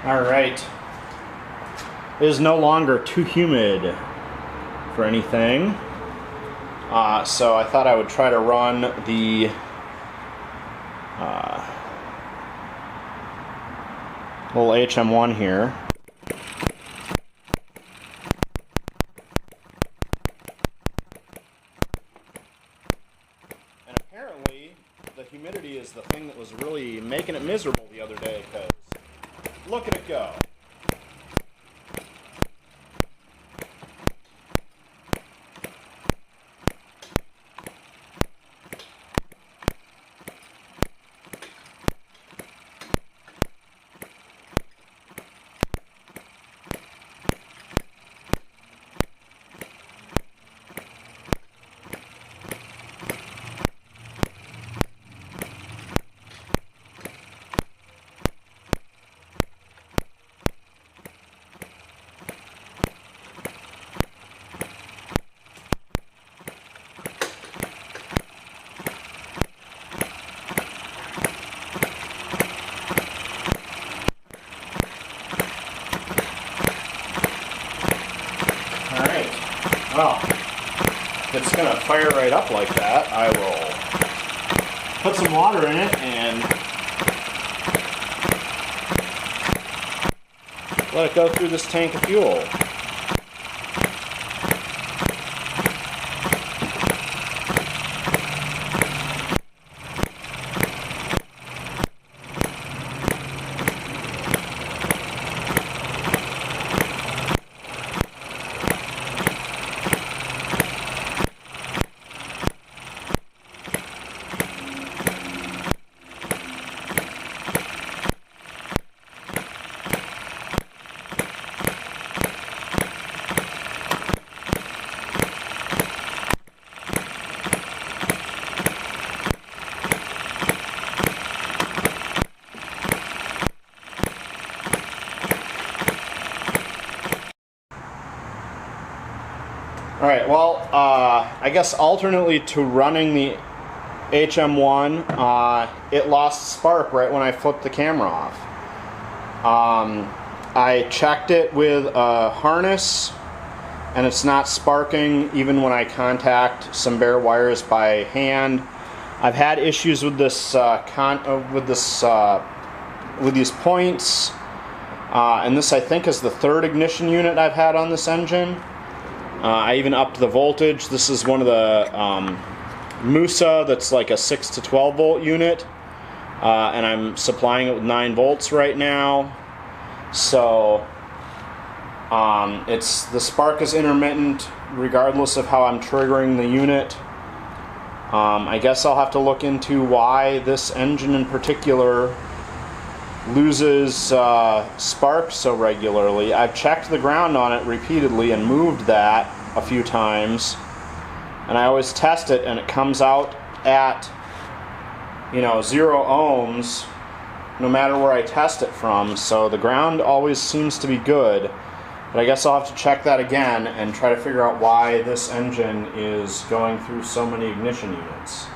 Alright. It is no longer too humid for anything. So I thought I would try to run the little HM1 here. And apparently the humidity is the thing that was really making it miserable the other day, because look at it go. Well, if it's going to fire right up like that, I will put some water in it and let it go through this tank of fuel. Alright, well, I guess alternately to running the HM1, it lost spark right when I flipped the camera off. I checked it with a harness, and it's not sparking even when I contact some bare wires by hand. I've had issues with this with these points, and this I think is the third ignition unit I've had on this engine. I even upped the voltage. This is one of the Musa that's like a 6 to 12 volt unit, and I'm supplying it with 9 volts right now. So the spark is intermittent regardless of how I'm triggering the unit. I guess I'll have to look into why this engine in particular loses spark so regularly. I've checked the ground on it repeatedly and moved that a few times, and I always test it and it comes out at 0 ohms no matter where I test it from, so the ground always seems to be good. But I guess I'll have to check that again and try to figure out why this engine is going through so many ignition units.